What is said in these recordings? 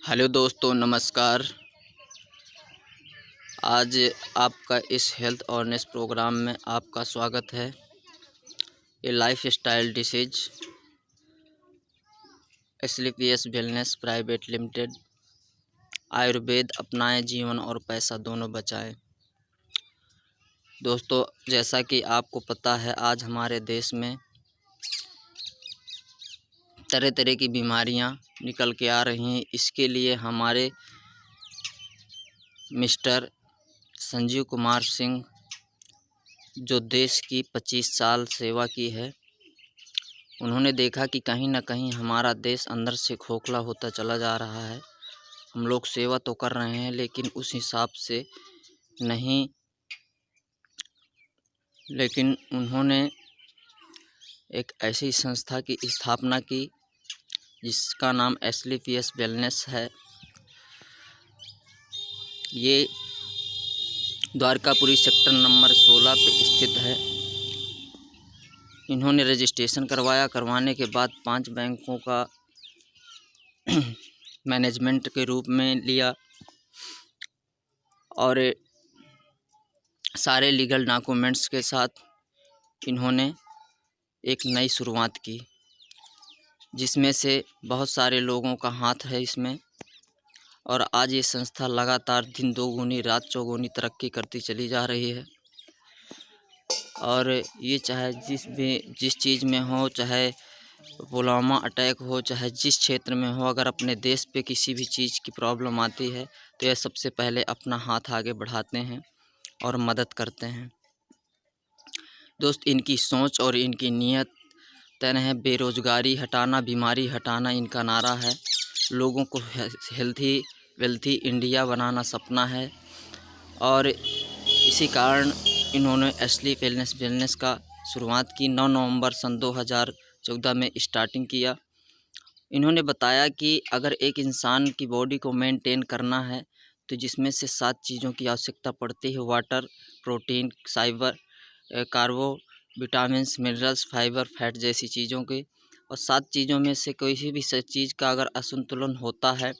Hello दोस्तों, नमस्कार। आज आपका इस हेल्थ अवेयरनेस प्रोग्राम में आपका स्वागत है। ये life style disease SLPS wellness private limited. Ayurveda अपनाएं, जीवन और पैसा दोनों बचाएं। दोस्तों, जैसा कि आपको पता है, आज हमारे देश में तरह तरह की बीमारियां निकल के आ रही हैं। इसके लिए हमारे मिस्टर संजीव कुमार सिंह, जो देश की 25 साल सेवा की है, उन्होंने देखा कि कहीं ना कहीं हमारा देश अंदर से खोखला होता चला जा रहा है। हम लोग सेवा तो कर रहे हैं लेकिन उस हिसाब से नहीं। लेकिन उन्होंने एक ऐसी संस्था की स्थापना की जिसका नाम एसलीपीएस वेलनेस है। ये द्वारकापुरी सेक्टर नंबर 16 पे स्थित है। इन्होंने रजिस्ट्रेशन करवाया। करवाने के बाद 5 बैंकों का मैनेजमेंट के रूप में लिया और सारे लीगल डॉक्यूमेंट्स के साथ इन्होंने एक नई शुरुआत की, जिसमें से बहुत सारे लोगों का हाथ है इसमें। और आज ये संस्था लगातार दिन दोगुनी रात चौगुनी तरक्की करती चली जा रही है। और ये चाहे जिस चीज़ में हो, चाहे पुलवामा अटैक हो, चाहे जिस क्षेत्र में हो, अगर अपने देश पे किसी भी चीज़ की प्रॉब्लम आती है तो यह सबसे पहले अपना हाथ आगे बढ़ाते हैं और मदद करते हैं। दोस्त, इनकी सोच और इनकी नीयत तय है। बेरोज़गारी हटाना, बीमारी हटाना इनका नारा है। लोगों को हेल्थी वेल्थी इंडिया बनाना सपना है। और इसी कारण इन्होंने एसली वेलनेस का शुरुआत की। 9 नवंबर सन 2014 में स्टार्टिंग किया। इन्होंने बताया कि अगर एक इंसान की बॉडी को मेंटेन करना है तो जिसमें से 7 चीज़ों की आवश्यकता पड़ती है: water, protein, fibre, कार्बो, vitamins, minerals, fibre, fat जैसी चीज़ों के। और 7 चीज़ों में से कोई भी चीज़ का अगर असंतुलन होता है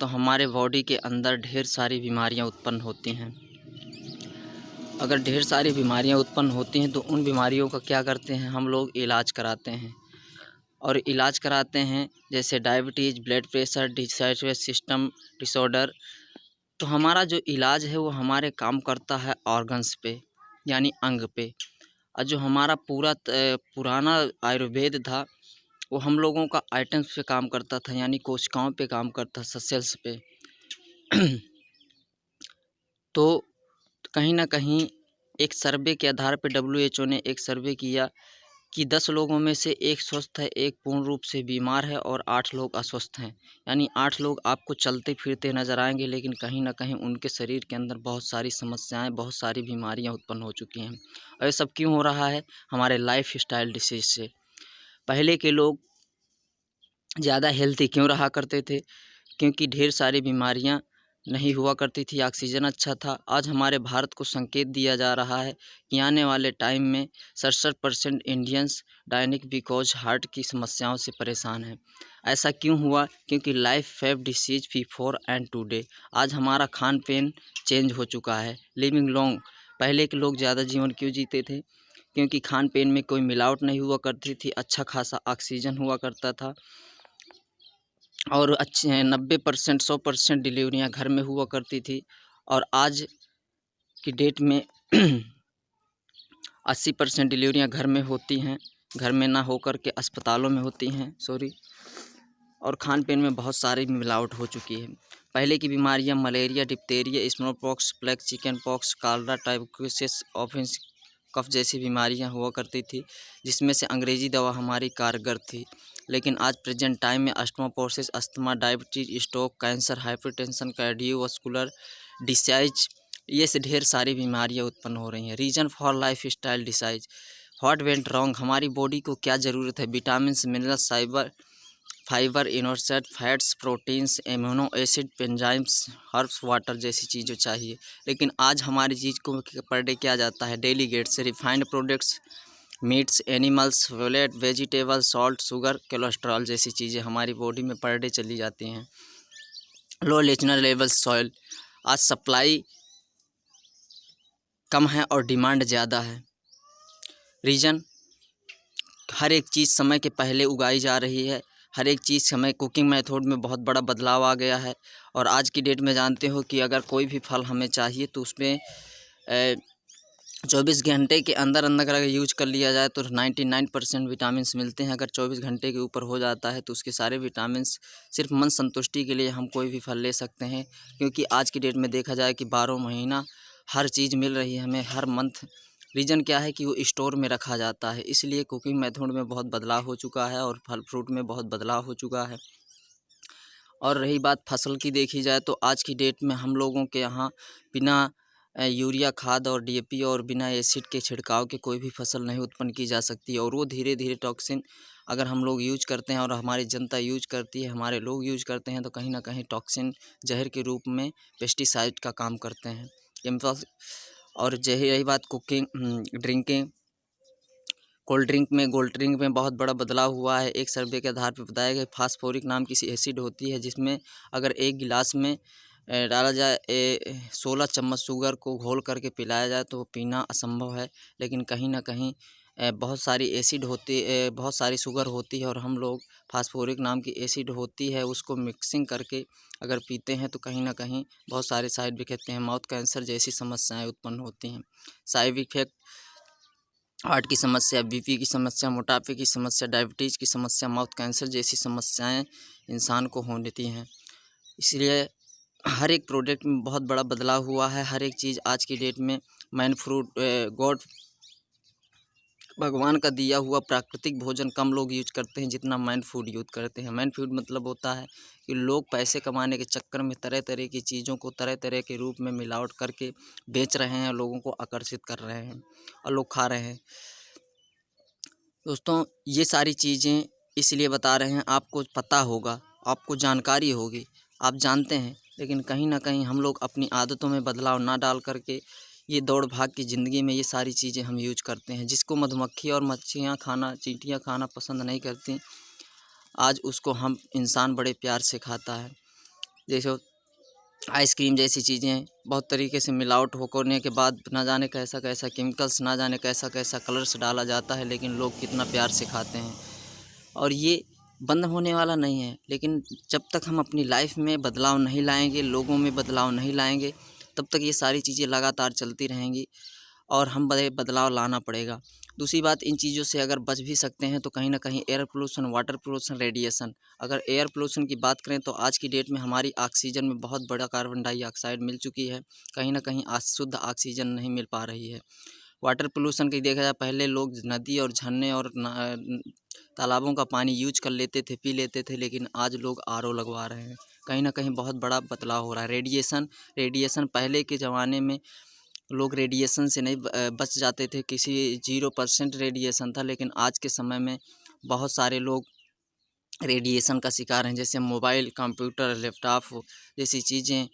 तो हमारे बॉडी के अंदर ढेर सारी बीमारियां उत्पन्न होती हैं। अगर ढेर सारी बीमारियां उत्पन्न होती हैं तो उन बीमारियों का क्या करते हैं, हम लोग इलाज कराते हैं। और इलाज कराते हैं जैसे diabetes, blood pressure, decide system disorder. तो हमारा जो इलाज है वो हमारे काम करता है ऑर्गन्स पे, यानी अंग पे। और जो हमारा पुराना आयुर्वेद था वो हम लोगों का आइटम्स पे काम करता था, यानी कोशिकाओं पे काम करता था, सेल्स पे। तो कहीं ना कहीं एक सर्वे के आधार पे WHO ने एक सर्वे किया कि 10 लोगों में से 1 स्वस्थ है, 1 पूर्ण रूप से बीमार है और 8 लोग अस्वस्थ हैं। यानी 8 लोग आपको चलते फिरते नज़र आएंगे लेकिन कहीं ना कहीं उनके शरीर के अंदर बहुत सारी समस्याएं, बहुत सारी बीमारियां उत्पन्न हो चुकी हैं। और ये सब क्यों हो रहा है? हमारे लाइफ स्टाइल डिसीज से। पहले के लोग ज़्यादा हेल्थी क्यों रहा करते थे? क्योंकि ढेर सारी बीमारियां नहीं हुआ करती थी, ऑक्सीजन अच्छा था। आज हमारे भारत को संकेत दिया जा रहा है कि आने वाले टाइम में 67% इंडियंस डायनिक बिकॉज हार्ट की समस्याओं से परेशान हैं। ऐसा क्यों हुआ? क्योंकि लाइफ फेव डिसीज बिफोर एंड टुडे। आज हमारा खान पान चेंज हो चुका है। लिविंग लॉन्ग, पहले के लोग ज़्यादा जीवन क्यों जीते थे? क्योंकि खान पान में कोई मिलावट नहीं हुआ करती थी, अच्छा खासा ऑक्सीजन हुआ करता था और अच्छे 90% 100% डिलीवरियाँ घर में हुआ करती थी। और आज की डेट में 80% डिलीवरियाँ घर में होती हैं, घर में ना होकर के अस्पतालों में होती हैं, और खान पान में बहुत सारी मिलावट हो चुकी है। पहले की बीमारियां malaria, diphtheria, small pox, plague, chicken pox, cholera, typhoid, ऑफिस कफ जैसी बीमारियां हुआ करती थी, जिसमें से अंग्रेज़ी दवा हमारी कारगर थी। लेकिन आज प्रेजेंट टाइम में अस्थमापोसिस, asthma, diabetes, stroke, cancer, hypertension, cardiovascular disease, ये से ढेर सारी बीमारियां उत्पन्न हो रही हैं। Reason for life style disease, what went wrong, हमारी बॉडी को क्या ज़रूरत है? विटामिन, मिनरल्स, फाइबर, इनोसेट, fats, proteins, amino acid, enzymes, herbs, water जैसी चीज़ें चाहिए। लेकिन आज हमारी चीज़ को पर डे किया जाता है डेली गेट से रिफाइंड प्रोडक्ट्स, मीट्स, एनिमल्स, वोलेट, वेजिटेबल, सॉल्ट, शुगर, कोलेस्ट्रॉल जैसी चीज़ें हमारी बॉडी में पर डे चली जाती हैं। लो नेचुरल लेवल सॉइल। आज सप्लाई कम है और डिमांड ज़्यादा है। रीज़न, हर एक चीज़ समय के पहले उगाई जा रही है। हर एक चीज़ समय, कुकिंग मेथड में बहुत बड़ा बदलाव आ गया है। और आज की डेट में जानते हो कि अगर कोई भी फल हमें चाहिए तो उसमें 24 घंटे के अंदर अंदर अगर यूज कर लिया जाए तो 99% विटामिन्स मिलते हैं। अगर 24 घंटे के ऊपर हो जाता है तो उसके सारे विटामिन्स सिर्फ मन संतुष्टि के लिए हम कोई भी फल ले सकते हैं। क्योंकि आज की डेट में देखा जाए कि 12 महीना हर चीज़ मिल रही है हमें, हर मंथ। रीज़न क्या है कि वो स्टोर में रखा जाता है, इसलिए कुकिंग मेथड में बहुत बदलाव हो चुका है और फल फ्रूट में बहुत बदलाव हो चुका है। और रही बात फसल की, देखी जाए तो आज की डेट में हम लोगों के यहाँ बिना यूरिया खाद और डीएपी और बिना एसिड के छिड़काव के कोई भी फसल नहीं उत्पन्न की जा सकती। और वो धीरे धीरे टॉक्सिन अगर हम लोग यूज करते हैं और हमारी जनता यूज करती है, हमारे लोग यूज करते हैं, तो कहीं ना कहीं टॉक्सिन जहर के रूप में पेस्टिसाइड का काम करते हैं, केमिकल्स। और जही रही बात कुकिंग, ड्रिंकिंग, कोल्ड ड्रिंक में बहुत बड़ा बदलाव हुआ है। एक सर्वे के आधार पर बताया गया फास्फोरिक नाम की एसिड होती है, जिसमें अगर एक गिलास में डाला जाए 16 चम्मच शुगर को घोल करके पिलाया जाए तो वो पीना असंभव है। लेकिन कहीं ना कहीं बहुत सारी एसिड होती, बहुत सारी शुगर होती है और हम लोग फास्फोरिक नाम की एसिड होती है उसको मिक्सिंग करके अगर पीते हैं तो कहीं ना कहीं बहुत सारे साइड इफेक्ट हैं, माउथ कैंसर जैसी समस्याएं उत्पन्न होती हैं। साइड इफेक्ट, हार्ट की समस्या, बीपी की समस्या, मोटापे की समस्या, डायबिटीज़ की समस्या, माउथ कैंसर जैसी समस्याएं इंसान को होती हैं। इसलिए हर एक प्रोडक्ट में बहुत बड़ा बदलाव हुआ है। हर एक चीज़ आज की डेट में मैन फ्रूट, गॉड, भगवान का दिया हुआ प्राकृतिक भोजन कम लोग यूज करते हैं जितना मैन फूड यूज करते हैं। मैन फूड मतलब होता है कि लोग पैसे कमाने के चक्कर में तरह तरह की चीज़ों को तरह तरह के रूप में मिलावट करके बेच रहे हैं, लोगों को आकर्षित कर रहे हैं और लोग खा रहे हैं। दोस्तों, ये सारी चीज़ें इसलिए बता रहे हैं, आपको पता होगा, आपको जानकारी होगी, आप जानते हैं, लेकिन कहीं ना कहीं हम लोग अपनी आदतों में बदलाव ना डाल करके ये दौड़ भाग की ज़िंदगी में ये सारी चीज़ें हम यूज करते हैं। जिसको मधुमक्खी और मच्छियाँ खाना, चींटियाँ खाना पसंद नहीं करती, आज उसको हम इंसान बड़े प्यार से खाता है। जैसे आइसक्रीम जैसी चीज़ें बहुत तरीके से मिलावट होने के बाद ना जाने कैसा कैसा केमिकल्स, ना जाने कैसा कैसा कलर्स डाला जाता है, लेकिन लोग कितना प्यार से खाते हैं। और ये बंद होने वाला नहीं है, लेकिन जब तक हम अपनी लाइफ में बदलाव नहीं लाएंगे, लोगों में बदलाव नहीं लाएंगे, तब तक ये सारी चीज़ें लगातार चलती रहेंगी और हम बड़े बदलाव लाना पड़ेगा। दूसरी बात, इन चीज़ों से अगर बच भी सकते हैं तो कहीं ना कहीं air pollution, water pollution, radiation. अगर एयर पोल्यूशन की बात करें तो आज की डेट में हमारी ऑक्सीजन में बहुत बड़ा कार्बन डाइऑक्साइड मिल चुकी है, कहीं ना कहीं शुद्ध ऑक्सीजन नहीं मिल पा रही है। वाटर पोल्यूशन की देखा जाए, पहले लोग नदी और झरने और तालाबों का पानी यूज कर लेते थे, पी लेते थे, लेकिन आज लोग आरओ लगवा रहे हैं, कहीं ना कहीं बहुत बड़ा बदलाव हो रहा है। रेडिएशन पहले के ज़माने में लोग रेडिएशन से नहीं बच जाते थे, किसी 0% रेडिएशन था, लेकिन आज के समय में बहुत सारे लोग रेडिएशन का शिकार हैं। जैसे मोबाइल, कंप्यूटर, लैपटॉप जैसी चीज़ें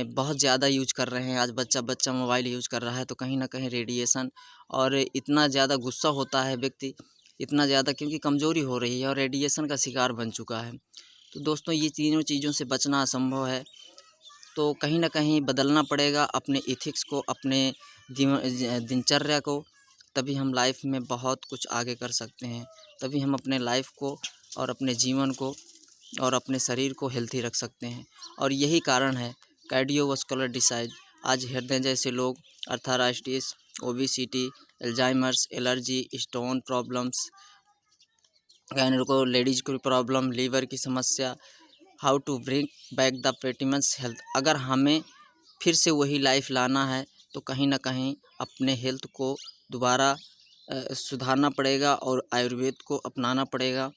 बहुत ज़्यादा यूज कर रहे हैं। आज बच्चा बच्चा मोबाइल यूज कर रहा है, तो कहीं ना कहीं रेडिएशन, और इतना ज़्यादा गुस्सा होता है व्यक्ति, इतना ज़्यादा, क्योंकि कमज़ोरी हो रही है और रेडिएशन का शिकार बन चुका है। तो दोस्तों, ये तीनों चीज़ों से बचना असंभव है, तो कहीं ना कहीं बदलना पड़ेगा अपने इथिक्स को, अपने दिनचर्या को, तभी हम लाइफ में बहुत कुछ आगे कर सकते हैं। तभी हम अपने लाइफ को और अपने जीवन को और अपने शरीर को हेल्थी रख सकते हैं। और यही कारण है कार्डियोवास्कुलर डिसीज। आज हृदय जैसे लोग, arthritis, obesity, Alzheimer's, allergy, stone problems, gynaeco ladies की प्रॉब्लम, लीवर की समस्या, how to bring back the फेटिमस हेल्थ। अगर हमें फिर से वही लाइफ लाना है तो कहीं ना कहीं अपने हेल्थ को दोबारा सुधारना पड़ेगा और आयुर्वेद को अपनाना पड़ेगा।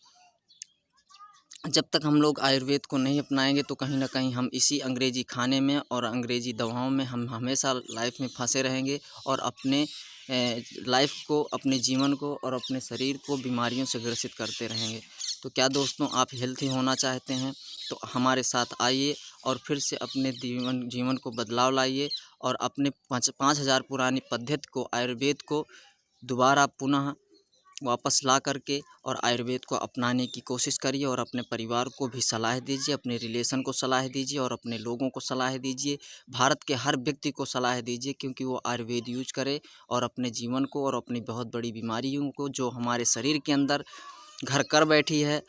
जब तक हम लोग आयुर्वेद को नहीं अपनाएंगे तो कहीं ना कहीं हम इसी अंग्रेज़ी खाने में और अंग्रेज़ी दवाओं में हम हमेशा लाइफ में फंसे रहेंगे और अपने लाइफ को, अपने जीवन को और अपने शरीर को बीमारियों से ग्रसित करते रहेंगे। तो क्या दोस्तों, आप हेल्थी होना चाहते हैं तो हमारे साथ आइए और फिर से अपने जीवन को बदलाव लाइए और अपने 5,000 पुरानी पद्धति को, आयुर्वेद को दोबारा पुनः वापस ला करके और आयुर्वेद को अपनाने की कोशिश करिए और अपने परिवार को भी सलाह दीजिए, अपने रिलेशन को सलाह दीजिए और अपने लोगों को सलाह दीजिए, भारत के हर व्यक्ति को सलाह दीजिए क्योंकि वो आयुर्वेद यूज करे और अपने जीवन को और अपनी बहुत बड़ी बीमारियों को जो हमारे शरीर के अंदर घर कर बैठी है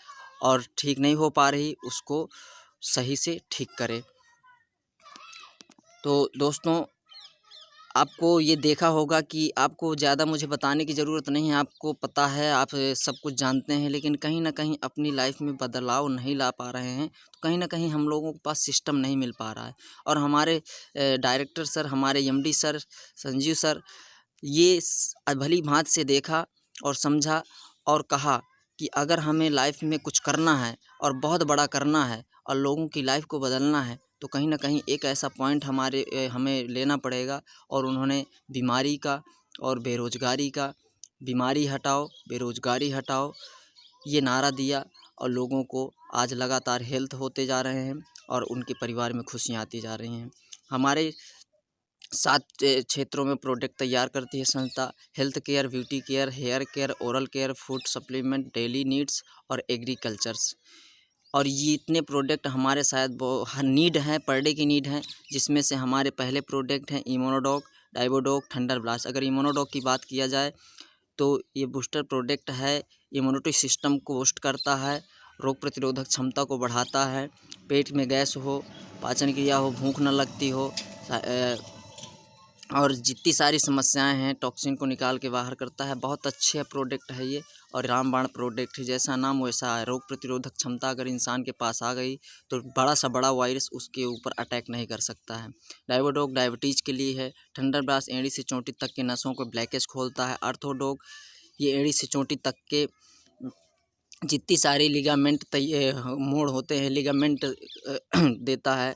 और ठीक नहीं हो पा रही उसको सही से ठीक करे। तो दोस्तों, आपको ये देखा होगा कि आपको ज़्यादा मुझे बताने की ज़रूरत नहीं है, आपको पता है, आप सब कुछ जानते हैं, लेकिन कहीं न कहीं अपनी लाइफ में बदलाव नहीं ला पा रहे हैं, तो कहीं न कहीं हम लोगों के पास सिस्टम नहीं मिल पा रहा है। और हमारे डायरेक्टर सर, हमारे एमडी सर, संजीव सर, ये भली-भाँति से देखा और समझा और कहा कि अगर हमें लाइफ में कुछ करना है और बहुत बड़ा करना है और लोगों की लाइफ को बदलना है, तो कहीं न कहीं एक ऐसा पॉइंट हमें लेना पड़ेगा। और उन्होंने बीमारी का और बेरोज़गारी का, बीमारी हटाओ, बेरोज़गारी हटाओ, ये नारा दिया और लोगों को आज लगातार हेल्थ होते जा रहे हैं और उनके परिवार में खुशियाँ आती जा रही हैं। हमारे 7 क्षेत्रों में प्रोडक्ट तैयार करती है संस्था। Health care, beauty care, hair care, oral care, food supplement, daily needs और एग्रीकल्चर्स। और ये इतने प्रोडक्ट हमारे शायद हर नीड हैं, पर डे की नीड हैं, जिसमें से हमारे पहले प्रोडक्ट हैं इम्यूनोडॉक, डाइवोडॉक, थंडर ब्लास्ट। अगर इम्यूनोडॉक की बात किया जाए तो ये बूस्टर प्रोडक्ट है, इम्यूनिटी सिस्टम को बूस्ट करता है, रोग प्रतिरोधक क्षमता को बढ़ाता है, पेट में गैस हो, पाचन क्रिया हो, भूख न लगती हो और जितनी सारी समस्याएं हैं टॉक्सिन को निकाल के बाहर करता है। बहुत अच्छे प्रोडक्ट है ये और रामबाण प्रोडक्ट है, जैसा नाम वैसा है। रोग प्रतिरोधक क्षमता अगर इंसान के पास आ गई तो बड़ा सा बड़ा वायरस उसके ऊपर अटैक नहीं कर सकता है। डाइवोडॉक डायबिटीज़ के लिए है। थंडर ब्लास्ट एड़ी से चोटी तक के नसों को ब्लैकेज खोलता है। अर्थोडॉक ये एड़ी से चोटी तक के जितनी सारी लिगामेंट मोड़ होते हैं, लिगामेंट देता है।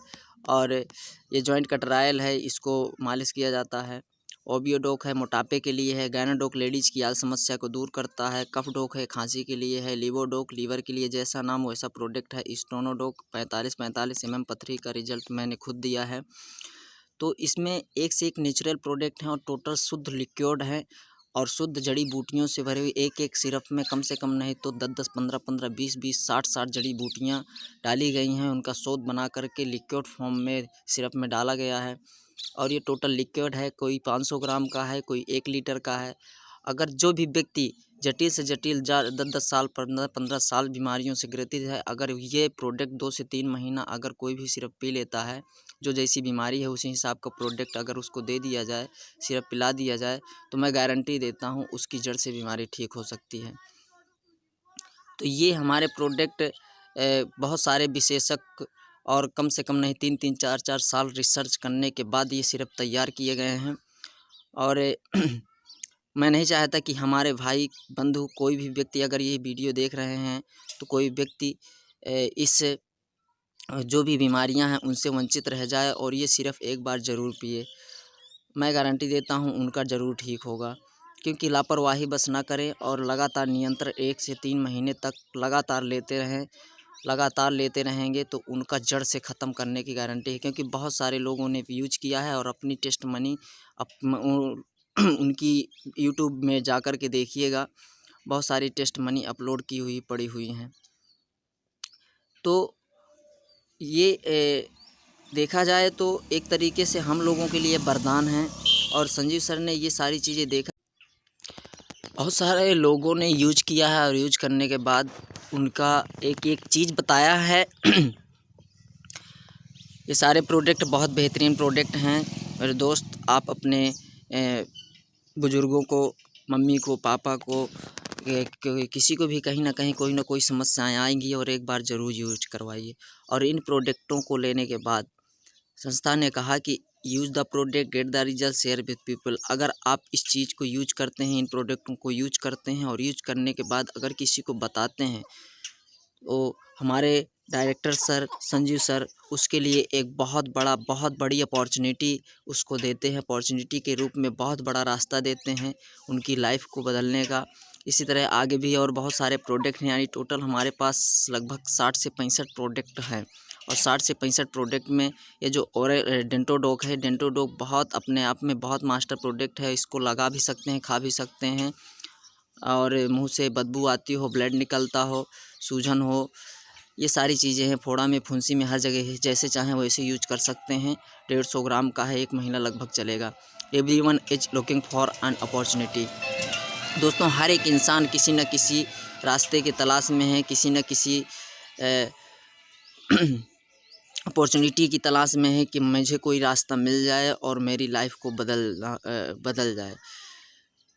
और ये जॉइंट कटरायल है, इसको मालिश किया जाता है। ओबियोडोक है, मोटापे के लिए है। गायनाडोक लेडीज़ की आल समस्या को दूर करता है। कफडोक है, खांसी के लिए है। लिवोडोक लीवर के लिए, जैसा नाम वैसा प्रोडक्ट है। स्टोनोडोक 45 mm पथरी का रिजल्ट मैंने खुद दिया है। तो इसमें एक से एक नेचुरल प्रोडक्ट हैं और टोटल शुद्ध लिक्विड है और शुद्ध जड़ी बूटियों से भरी हुई एक सिरप में कम से कम नहीं तो 10-10, 15-15, 20-20, 60-60 जड़ी बूटियाँ डाली गई हैं। उनका शोध बना करके लिक्विड फॉर्म में सिरप में डाला गया है और ये टोटल लिक्विड है। कोई 500 ग्राम का है, कोई 1 लीटर का है। अगर जो भी व्यक्ति जटिल से जटिल 10-10 साल, 15-15 साल बीमारियों से ग्रसित है, अगर ये प्रोडक्ट 2 से 3 महीना अगर कोई भी सिरप पी लेता है, जो जैसी बीमारी है उसी हिसाब का प्रोडक्ट अगर उसको दे दिया जाए, सिरप पिला दिया जाए, तो मैं गारंटी देता हूँ उसकी जड़ से बीमारी ठीक हो सकती है। तो ये हमारे प्रोडक्ट बहुत सारे विशेषज्ञ और कम से कम नहीं 3-3, 4-4 साल रिसर्च करने के बाद ये सिरप तैयार किए गए हैं। और मैं नहीं चाहता कि हमारे भाई बंधु कोई भी व्यक्ति अगर ये वीडियो देख रहे हैं तो कोई व्यक्ति इस जो भी बीमारियां हैं उनसे वंचित रह जाए और ये सिर्फ एक बार ज़रूर पिए। मैं गारंटी देता हूं उनका ज़रूर ठीक होगा, क्योंकि लापरवाही बस ना करें और लगातार नियंत्रण 1 से 3 महीने तक लगातार लेते रहें। लगातार लेते रहेंगे तो उनका जड़ से ख़त्म करने की गारंटी है, क्योंकि बहुत सारे लोगों ने यूज किया है और अपनी टेस्ट मनी उनकी यूट्यूब में जाकर के देखिएगा, बहुत सारी टेस्ट मनी अपलोड की हुई पड़ी हुई हैं। तो ये देखा जाए तो एक तरीके से हम लोगों के लिए वरदान है और संजीव सर ने ये सारी चीज़ें देखा, बहुत सारे लोगों ने यूज किया है और यूज करने के बाद उनका एक एक चीज़ बताया है। ये सारे प्रोडक्ट बहुत बेहतरीन प्रोडक्ट हैं मेरे दोस्त। आप अपने बुज़ुर्गों को, मम्मी को, पापा को, किसी को भी कहीं ना कहीं कोई ना कोई समस्याएं आएंगी और एक बार ज़रूर यूज करवाइए। और इन प्रोडक्टों को लेने के बाद संस्था ने कहा कि use the product, get the result, share with people. अगर आप इस चीज़ को यूज करते हैं, इन प्रोडक्टों को यूज करते हैं और यूज करने के बाद अगर किसी को बताते हैं, तो हमारे डायरेक्टर सर, संजीव सर, उसके लिए एक बहुत बड़ी अपॉर्चुनिटी उसको देते हैं। अपॉर्चुनिटी के रूप में बहुत बड़ा रास्ता देते हैं उनकी लाइफ को बदलने का। इसी तरह आगे भी और बहुत सारे प्रोडक्ट हैं, यानी टोटल हमारे पास लगभग 60 से 65 प्रोडक्ट हैं। और 60 से 65 प्रोडक्ट में ये जो डेंटोडोक है, डेंटोडोक बहुत अपने आप में बहुत मास्टर प्रोडक्ट है। इसको लगा भी सकते हैं, खा भी सकते हैं और मुंह से बदबू आती हो, ब्लड निकलता हो, सूजन हो, ये सारी चीज़ें हैं। फोड़ा में, फुंसी में, हर जगह है। जैसे चाहें वैसे यूज कर सकते हैं। 150 ग्राम का है, 1 महीना लगभग चलेगा। Everyone is looking for an opportunity. दोस्तों, हर एक इंसान किसी न किसी रास्ते की तलाश में है, किसी न किसी अपॉर्चुनिटी की तलाश में है कि मुझे कोई रास्ता मिल जाए और मेरी लाइफ को बदल जाए।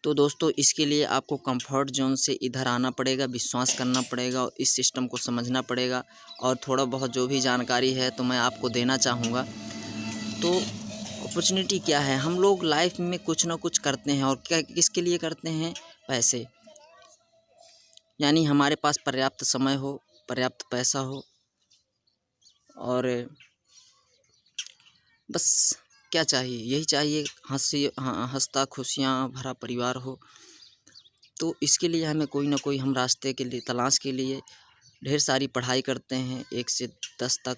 तो दोस्तों, इसके लिए आपको कंफर्ट जोन से इधर आना पड़ेगा, विश्वास करना पड़ेगा और इस सिस्टम को समझना पड़ेगा। और थोड़ा बहुत जो भी जानकारी है तो मैं आपको देना चाहूँगा। तो अपॉर्चुनिटी क्या है? हम लोग लाइफ में कुछ ना कुछ करते हैं, और क्या किसके लिए करते हैं? पैसे। यानी हमारे पास पर्याप्त समय हो, पर्याप्त पैसा हो, और बस क्या चाहिए? यही चाहिए, हंसता खुशियाँ भरा परिवार हो। तो इसके लिए हमें कोई ना कोई हम रास्ते के लिए तलाश के लिए ढेर सारी पढ़ाई करते हैं, 1 से 10 तक,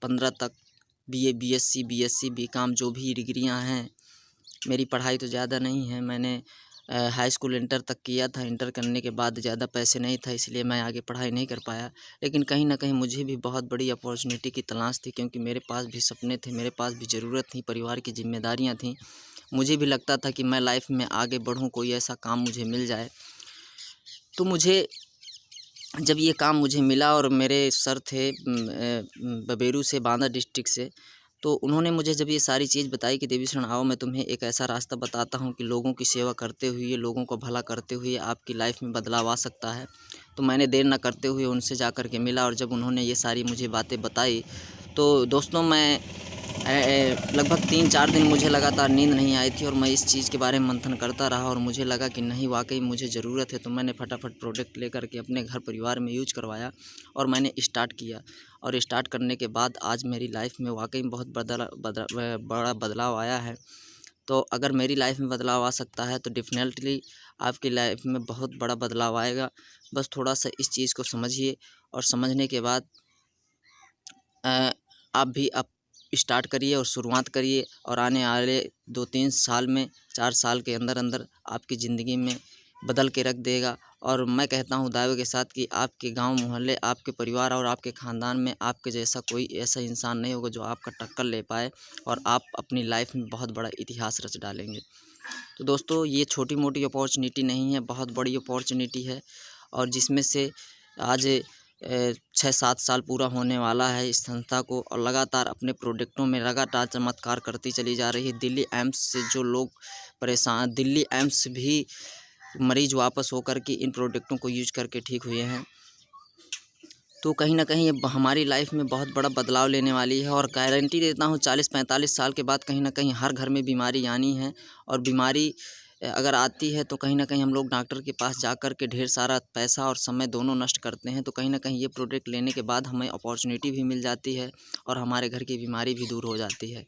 15 तक, बीए, बीएससी, बीएससी, बीकॉम, जो भी डिग्रियां हैं। मेरी पढ़ाई तो ज़्यादा नहीं है, मैंने हाई स्कूल इंटर तक किया था। इंटर करने के बाद ज़्यादा पैसे नहीं था, इसलिए मैं आगे पढ़ाई नहीं कर पाया। लेकिन कहीं ना कहीं मुझे भी बहुत बड़ी अपॉर्चुनिटी की तलाश थी, क्योंकि मेरे पास भी सपने थे, मेरे पास भी ज़रूरत थी, परिवार की जिम्मेदारियां थीं। मुझे भी लगता था कि मैं लाइफ में आगे बढ़ूं, कोई ऐसा काम मुझे मिल जाए। तो मुझे जब ये काम मुझे मिला, और मेरे सर थे बबेरू से, बांदा डिस्ट्रिक्ट से, तो उन्होंने मुझे जब ये सारी चीज़ बताई कि देवीशरण आओ, मैं तुम्हें एक ऐसा रास्ता बताता हूँ कि लोगों की सेवा करते हुए, लोगों को भला करते हुए आपकी लाइफ में बदलाव आ सकता है। तो मैंने देर न करते हुए उनसे जा कर के मिला, और जब उन्होंने ये सारी मुझे बातें बताई, तो दोस्तों मैं लगभग 3-4 दिन मुझे लगातार नींद नहीं आई थी, और मैं इस चीज़ के बारे में मंथन करता रहा, और मुझे लगा कि नहीं, वाकई मुझे ज़रूरत है। तो मैंने फटाफट प्रोडक्ट लेकर के अपने घर परिवार में यूज करवाया, और मैंने स्टार्ट किया। और स्टार्ट करने के बाद आज मेरी लाइफ में वाकई में बहुत बड़ा बदलाव आया है। तो अगर मेरी लाइफ में बदलाव आ सकता है, तो डेफिनेटली आपकी लाइफ में बहुत बड़ा बदलाव आएगा। बस थोड़ा सा इस चीज़ को समझिए, और समझने के बाद आप भी स्टार्ट करिए और शुरुआत करिए, और आने वाले 2-3 साल में, 4 साल के अंदर अंदर आपकी ज़िंदगी में बदल के रख देगा। और मैं कहता हूँ दावे के साथ कि आपके गांव, मोहल्ले, आपके परिवार और आपके ख़ानदान में आपके जैसा कोई ऐसा इंसान नहीं होगा जो आपका टक्कर ले पाए, और आप अपनी लाइफ में बहुत बड़ा इतिहास रच डालेंगे। तो दोस्तों, ये छोटी मोटी अपॉर्चुनिटी नहीं है, बहुत बड़ी अपॉर्चुनिटी है, और जिसमें से आज 6-7 साल पूरा होने वाला है इस संस्था को, और लगातार अपने प्रोडक्टों में लगातार चमत्कार करती चली जा रही है। दिल्ली एम्स से जो लोग परेशान, दिल्ली एम्स भी मरीज वापस होकर के इन प्रोडक्टों को यूज करके ठीक हुए हैं। तो कहीं ना कहीं ये हमारी लाइफ में बहुत बड़ा बदलाव लेने वाली है, और गारंटी देता हूँ 40-45 साल के बाद कहीं ना कहीं हर घर में बीमारी आनी है। और बीमारी अगर आती है तो कहीं ना कहीं हम लोग डॉक्टर के पास जा कर के ढेर सारा पैसा और समय दोनों नष्ट करते हैं। तो कहीं ना कहीं ये प्रोडक्ट लेने के बाद हमें अपॉर्चुनिटी भी मिल जाती है, और हमारे घर की बीमारी भी दूर हो जाती है।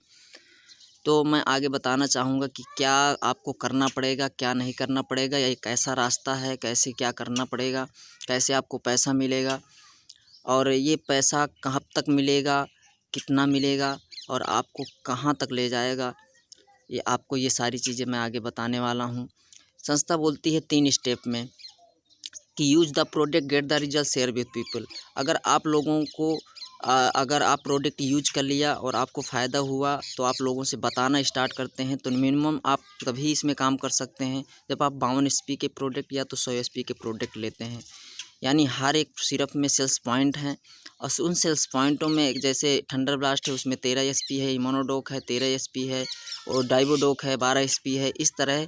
तो मैं आगे बताना चाहूँगा कि क्या आपको करना पड़ेगा, क्या नहीं करना पड़ेगा, या एक ऐसा रास्ता है, कैसे क्या करना पड़ेगा, कैसे आपको पैसा मिलेगा, और ये पैसा कहाँ तक मिलेगा, कितना मिलेगा, और आपको कहाँ तक ले जाएगा, ये आपको ये सारी चीज़ें मैं आगे बताने वाला हूँ। संस्था बोलती है 3 स्टेप में कि use the product, get the result, share with people. अगर आप लोगों को अगर आप प्रोडक्ट यूज कर लिया और आपको फ़ायदा हुआ, तो आप लोगों से बताना स्टार्ट करते हैं, तो मिनिमम आप तभी इसमें काम कर सकते हैं जब आप 52 एसपी के प्रोडक्ट या तो 100 एसपी के प्रोडक्ट लेते हैं। यानी हर एक सिरप में सेल्स पॉइंट हैं, और उन सेल्स पॉइंटों में जैसे थंडर ब्लास्ट है, उसमें 13 एसपी है, इम्यूनोडोक है 13 एसपी है, और डाइवोडोक है 12 एसपी है। इस तरह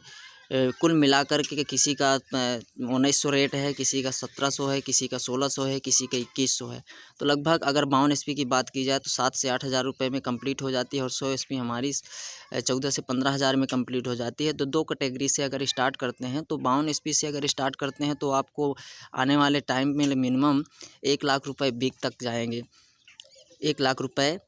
कुल मिलाकर के किसी का 1900 रेट है, किसी का 1700 है, किसी का 1600 है, किसी का 2100 है। तो लगभग अगर 52 एसपी की बात की जाए तो 7 से 8 हज़ार रुपये में कंप्लीट हो जाती है, और 100 एसपी हमारी 14 से 15 हज़ार में कंप्लीट हो जाती है। तो 2 कैटेगरी से अगर स्टार्ट करते हैं, तो 52 एसपी से अगर स्टार्ट करते हैं तो आपको आने वाले टाइम में मिनिमम 1 लाख रुपये वीक तक जाएंगे, 1 लाख रुपये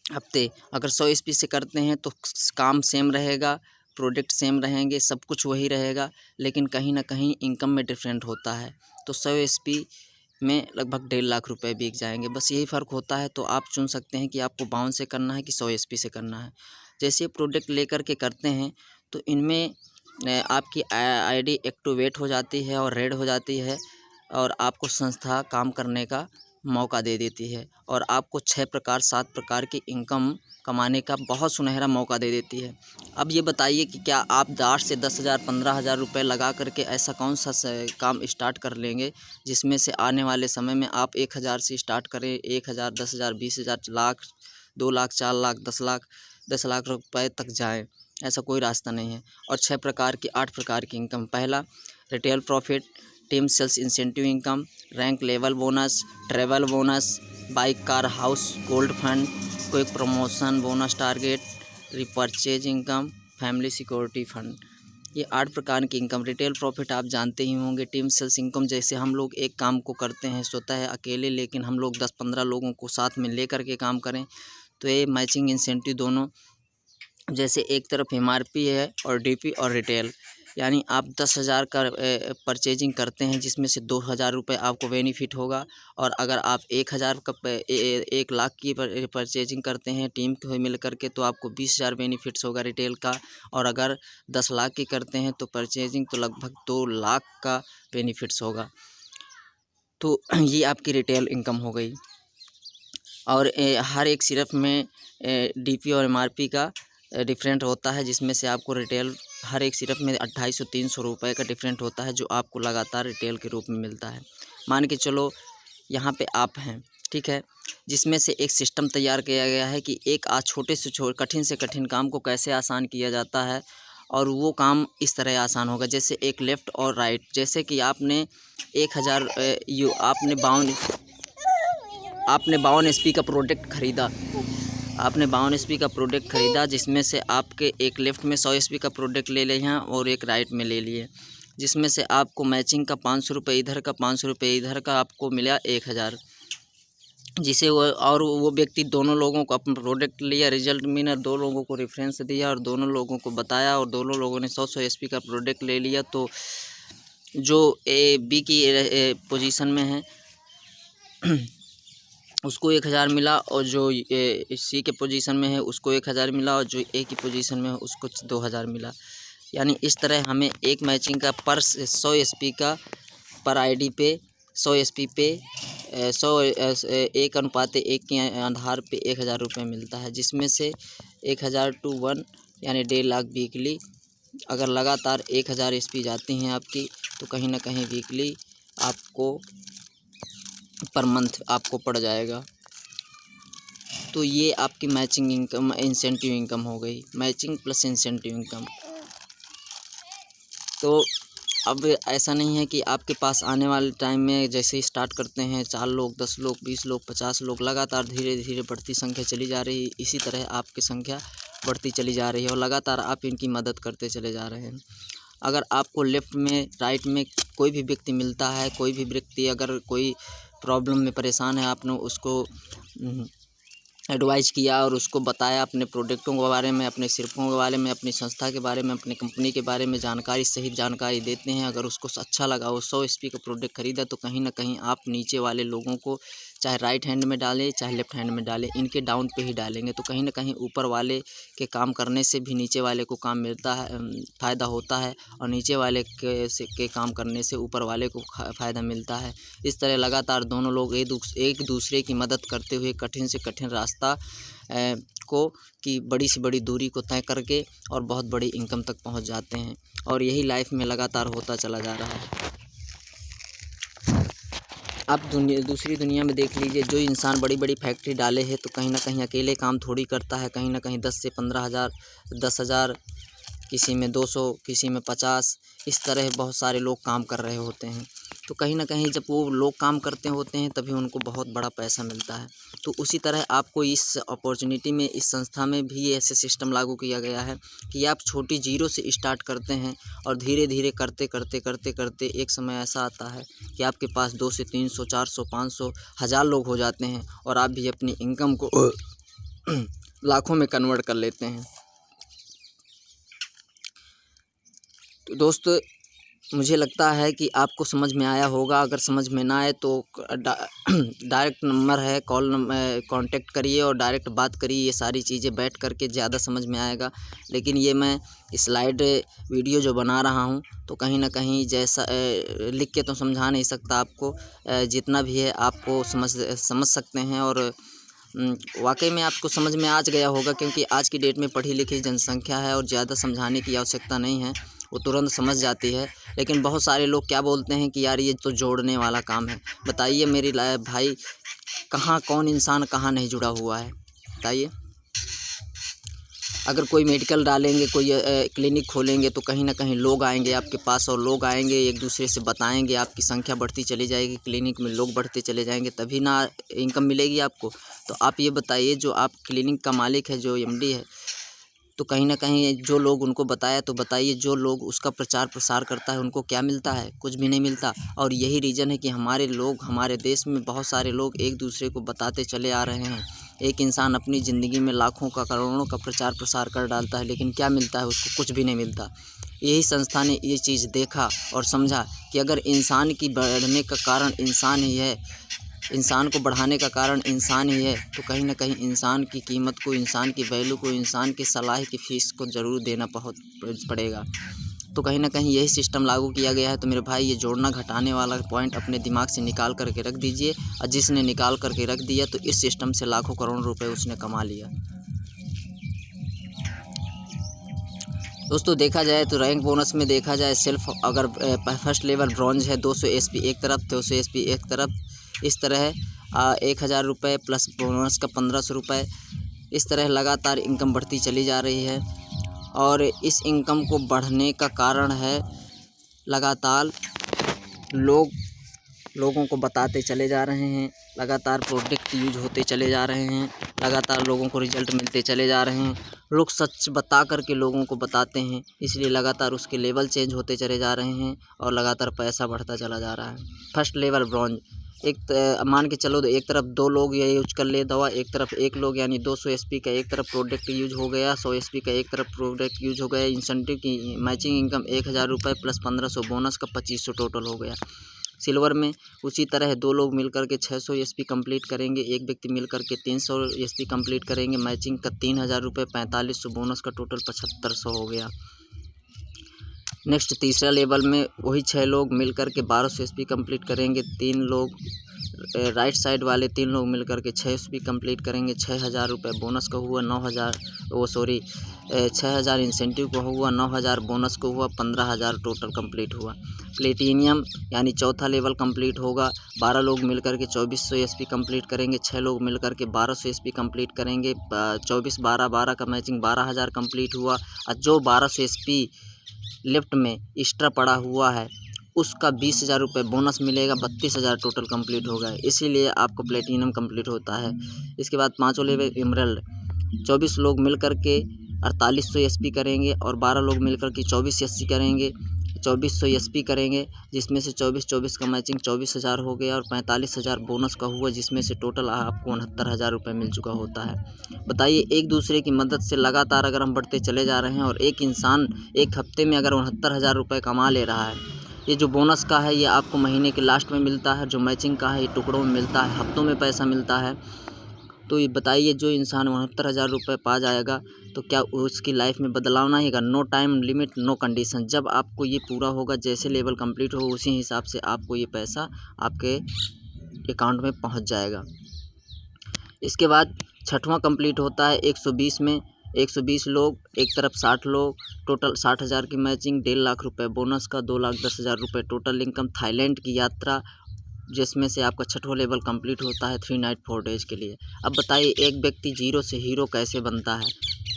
हफ्ते। अगर 100 एसपी से करते हैं तो काम सेम रहेगा, प्रोडक्ट सेम रहेंगे, सब कुछ वही रहेगा, लेकिन कहीं ना कहीं इनकम में डिफरेंट होता है। तो 100 एसपी में लगभग 1.5 लाख रुपए बिक जाएंगे, बस यही फ़र्क होता है। तो आप चुन सकते हैं कि आपको 52 से करना है कि 100 एसपी से करना है। जैसे प्रोडक्ट लेकर के करते हैं, तो इनमें आपकी आईडी एक्टिवेट हो जाती है और रेड हो जाती है और आपको संस्था काम करने का मौका दे देती है और आपको 7 प्रकार की इनकम कमाने का बहुत सुनहरा मौका दे देती है। अब ये बताइए कि क्या आप 8 से 10,000 15,000 रुपये लगा करके ऐसा कौन सा काम स्टार्ट कर लेंगे जिसमें से आने वाले समय में आप 1,000 से स्टार्ट करें, 1,000 10,000 20,000 लाख 2 लाख 4 लाख 10 लाख रुपए तक जाएं। ऐसा कोई रास्ता नहीं है। और 8 प्रकार की इनकम। पहला, retail profit, team sales incentive income, rank level bonus, travel bonus, bike car house gold fund, quick promotion bonus target, repurchase income, family security fund. ये 8 प्रकार की इनकम। रिटेल प्रॉफिट आप जानते ही होंगे। टीम सेल्स इनकम, जैसे हम लोग एक काम को करते हैं स्वतः है अकेले, लेकिन हम लोग 10-15 लोगों को साथ में लेकर के काम करें तो ये मैचिंग इंसेंटिव दोनों, जैसे एक तरफ एमआरपी है और डीपी और रिटेल, यानी आप 10,000 का परचेजिंग करते हैं जिसमें से 2,000 रुपये आपको बेनिफिट होगा। और अगर आप 1,000 का 1 लाख की परचेजिंग करते हैं टीम को मिल करके तो आपको 20,000 बेनिफिट्स होगा रिटेल का। और अगर 10 लाख की करते हैं तो परचेजिंग तो लगभग 2 लाख का बेनिफिट्स होगा। तो ये आपकी रिटेल इनकम हो गई। और हर एक सिर्फ में डीपी और एमआरपी का डिफरेंट होता है, जिसमें से आपको रिटेल हर एक सिरप में 250-300 रुपये का डिफरेंट होता है जो आपको लगातार रिटेल के रूप में मिलता है। मान के चलो यहाँ पे आप हैं, ठीक है, जिसमें से एक सिस्टम तैयार किया गया है कि एक छोटे से कठिन से कठिन काम को कैसे आसान किया जाता है। और वो काम इस तरह आसान होगा, जैसे एक लेफ़्ट और राइट। जैसे कि आपने 1,000 आपने 52 एचपी का प्रोडक्ट ख़रीदा। आपने 52 एचपी का प्रोडक्ट ख़रीदा, जिसमें से आपके एक लेफ़्ट में 100 एचपी का प्रोडक्ट ले लिए हैं और एक राइट में ले लिए, जिसमें से आपको मैचिंग का 500 रुपये इधर का 500 रुपये इधर का आपको मिला 1,000। जिसे वो व्यक्ति दोनों लोगों को अपना प्रोडक्ट लिया, रिजल्ट में 2 लोगों को रेफरेंस दिया और दोनों लोगों को बताया और दोनों लोगों ने 100 एचपी का प्रोडक्ट ले लिया। तो जो बी की पोजीशन में है उसको 1,000 मिला और जो सी के पोजीशन में है उसको 1,000 मिला और जो ए की पोजीशन में है उसको 2,000 मिला। यानी इस तरह हमें एक मैचिंग का पर 100 एचपी का पर आईडी पे 100 एचपी पे 1:1 के आधार पे 1,000 रुपये मिलता है, जिसमें से 1,000 to 1 यानी 1.5 लाख वीकली। अगर लगातार 1,000 एचपी जाती हैं आपकी तो कहीं ना कहीं वीकली आपको पर मंथ आपको पड़ जाएगा। तो ये आपकी मैचिंग इनकम इंसेंटिव इनकम हो गई, मैचिंग प्लस इंसेंटिव इनकम। तो अब ऐसा नहीं है कि आपके पास आने वाले टाइम में जैसे ही स्टार्ट करते हैं 4 लोग 10 लोग 20 लोग 50 लोग, लगातार धीरे धीरे बढ़ती संख्या चली जा रही है। इसी तरह आपकी संख्या बढ़ती चली जा रही है और लगातार आप इनकी मदद करते चले जा रहे हैं। अगर आपको लेफ़्ट में राइट में कोई भी व्यक्ति मिलता है, कोई भी व्यक्ति अगर कोई प्रॉब्लम में परेशान है, आपने उसको एडवाइस किया और उसको बताया अपने प्रोडक्टों के बारे में, अपने सिरपों के बारे में, अपनी संस्था के बारे में, अपनी कंपनी के बारे में जानकारी, सही जानकारी देते हैं। अगर उसको अच्छा लगा, वो 100 एचपी का प्रोडक्ट खरीदा, तो कहीं ना कहीं आप नीचे वाले लोगों को चाहे राइट हैंड में डालें चाहे लेफ्ट हैंड में डालें, इनके डाउन पे ही डालेंगे तो कहीं ना कहीं ऊपर वाले के काम करने से भी नीचे वाले को काम मिलता है, फ़ायदा होता है, और नीचे वाले के काम करने से ऊपर वाले को फ़ायदा मिलता है। इस तरह लगातार दोनों लोग एक दूसरे की मदद करते हुए कठिन से कठिन रास्ता को की बड़ी से बड़ी दूरी को तय करके और बहुत बड़ी इनकम तक पहुंच जाते हैं। और यही लाइफ में लगातार होता चला जा रहा है। आप दूसरी दुनिया में देख लीजिए, जो इंसान बड़ी बड़ी फैक्ट्री डाले हैं तो कहीं ना कहीं अकेले काम थोड़ी करता है, कहीं ना कहीं 10 से 15,000 10,000, किसी में 200, किसी में 50, इस तरह बहुत सारे लोग काम कर रहे होते हैं। तो कहीं ना कहीं जब वो लोग काम करते होते हैं तभी उनको बहुत बड़ा पैसा मिलता है। तो उसी तरह आपको इस अपॉर्चुनिटी में, इस संस्था में भी ऐसे सिस्टम लागू किया गया है कि आप छोटी जीरो से स्टार्ट करते हैं और धीरे धीरे करते करते करते करते एक समय ऐसा आता है कि आपके पास 2 से 300 400 500 1000 लोग हो जाते हैं और आप भी अपनी इनकम को लाखों में कन्वर्ट कर लेते हैं। तो दोस्तों, मुझे लगता है कि आपको समझ में आया होगा। अगर समझ में ना आए तो डायरेक्ट नंबर है, कांटेक्ट करिए और डायरेक्ट बात करिए। ये सारी चीज़ें बैठ कर के ज़्यादा समझ में आएगा। लेकिन ये मैं स्लाइड वीडियो जो बना रहा हूँ तो कहीं न कहीं जैसा लिख के तो समझा नहीं सकता आपको। जितना भी है आपको समझ सकते हैं और वाक़ई में आपको समझ में आज गया होगा, क्योंकि आज की डेट में पढ़ी लिखी जनसंख्या है और ज़्यादा समझाने की आवश्यकता नहीं है, वो तुरंत समझ जाती है। लेकिन बहुत सारे लोग क्या बोलते हैं कि यार ये तो जोड़ने वाला काम है। बताइए मेरी भाई, कहाँ कौन इंसान कहाँ नहीं जुड़ा हुआ है, बताइए। अगर कोई मेडिकल डालेंगे, कोई क्लिनिक खोलेंगे तो कहीं न कहीं लोग आएंगे आपके पास और लोग आएंगे एक दूसरे से बताएंगे, आपकी संख्या बढ़ती चली जाएगी, क्लिनिक में लोग बढ़ते चले जाएंगे, तभी ना इनकम मिलेगी आपको। तो आप ये बताइए, जो आप क्लिनिक का मालिक है, जो एमडी है, तो कहीं न कहीं जो लोग उनको बताया, तो बताइए जो लोग उसका प्रचार प्रसार करता है उनको क्या मिलता है? कुछ भी नहीं मिलता। और यही रीज़न है कि हमारे लोग, हमारे देश में बहुत सारे लोग एक दूसरे को बताते चले आ रहे हैं। एक इंसान अपनी ज़िंदगी में लाखों का, करोड़ों का प्रचार प्रसार कर डालता है, लेकिन क्या मिलता है उसको? कुछ भी नहीं मिलता। यही संस्था ने ये चीज़ देखा और समझा कि अगर इंसान की बढ़ने का कारण इंसान ही है, इंसान को बढ़ाने का कारण इंसान ही है, तो कहीं न कहीं इंसान की कीमत को, इंसान की वैल्यू को, इंसान की सलाह की फ़ीस को ज़रूर देना बहुत पड़ेगा। तो कहीं न कहीं यही सिस्टम लागू किया गया है। तो मेरे भाई, ये जोड़ना घटाने वाला पॉइंट अपने दिमाग से निकाल कर के रख दीजिए। और जिसने निकाल कर के रख दिया तो इस सिस्टम से लाखों करोड़ रुपए उसने कमा लिया। दोस्तों देखा जाए तो रैंक बोनस में देखा जाए, सिर्फ अगर फर्स्ट लेवल ब्रॉन्ज है 200 एसपी एक तरफ, 200 एसपी एक तरफ, इस तरह 1000 रुपये प्लस बोनस का 1500 रुपये, इस तरह लगातार इनकम बढ़ती चली जा रही है। और इस इनकम को बढ़ने का कारण है लगातार लोगों को बताते चले जा रहे हैं, लगातार प्रोडक्ट यूज होते चले जा रहे हैं, लगातार लोगों को रिजल्ट मिलते चले जा रहे हैं। लोग सच बता कर के लोगों को बताते हैं, इसलिए लगातार उसके लेवल चेंज होते चले जा रहे हैं और लगातार पैसा बढ़ता चला जा रहा है। फर्स्ट लेवल ब्रॉन्ज, मान के चलो तो एक तरफ 2 लोग ये यूज कर ले दवा, एक तरफ 1 लोग, यानी 200 एसपी का एक तरफ प्रोडक्ट यूज हो गया, 100 एसपी का एक तरफ प्रोडक्ट यूज हो गया। इंसेंटिव की मैचिंग इनकम 1000 रुपये प्लस 1500 बोनस का 2500 टोटल हो गया। सिल्वर में उसी तरह 2 लोग मिलकर के 600 एसपी कंप्लीट करेंगे, एक व्यक्ति मिलकर के 300 एसपी कंप्लीट करेंगे, मैचिंग का 3000 रुपये, 4500 बोनस का टोटल 7500 हो गया। नेक्स्ट तीसरा लेवल में वही 6 लोग मिलकर के 1200 एसपी कंप्लीट करेंगे, 3 लोग राइट साइड वाले 3 लोग मिलकर के 6 एसपी कंप्लीट करेंगे, 6000 रुपये बोनस का हुआ, 6000 इंसेंटिव को हुआ, 9000 बोनस को हुआ, 15000 टोटल कंप्लीट हुआ। प्लेटिनियम यानी चौथा लेवल कंप्लीट होगा, 12 लोग मिलकर के 2400 एसपी कंप्लीट करेंगे, 6 लोग मिलकर के 1200 एसपी कंप्लीट करेंगे, 24 12 12 का मैचिंग 12000 कंप्लीट हुआ। और जो 1200 एसपी लेफ्ट में एक्स्ट्रा पड़ा हुआ है उसका 20,000 रुपये बोनस मिलेगा, 32,000 टोटल कंप्लीट होगा, इसीलिए आपको प्लेटिनम कंप्लीट होता है। इसके बाद 5वां लेवल एमरल्ड, 24 लोग मिलकर के 4800 एसपी करेंगे और 12 लोग मिलकर के 2400 एसपी करेंगे, जिसमें से 24 का मैचिंग 24,000 हो गया और 45,000 बोनस का हुआ, जिसमें से टोटल आपको 69,000 रुपये मिल चुका होता है। बताइए, एक दूसरे की मदद से लगातार अगर हम बढ़ते चले जा रहे हैं और एक इंसान एक हफ्ते में अगर 69,000 रुपये कमा ले रहा है, ये जो बोनस का है ये आपको महीने के लास्ट में मिलता है, जो मैचिंग का है ये टुकड़ों में मिलता है, हफ्तों में पैसा मिलता है। तो ये बताइए, जो इंसान 69,000 रुपये पा जाएगा तो क्या उसकी लाइफ में बदलाव ना आएगा? No time limit, no condition, जब आपको ये पूरा होगा, जैसे लेवल कंप्लीट हो उसी हिसाब से आपको ये पैसा आपके अकाउंट में पहुंच जाएगा। इसके बाद 6वां कंप्लीट होता है 120 में, 120 लोग एक तरफ 60 लोग, टोटल 60,000 की मैचिंग, 1.5 लाख रुपये बोनस का, 2,10,000 रुपये टोटल इनकम। थाईलैंड की यात्रा, जिसमें से आपका 6वां लेवल कंप्लीट होता है 3 नाइट 4 डेज के लिए। अब बताइए, एक व्यक्ति जीरो से हीरो कैसे बनता है?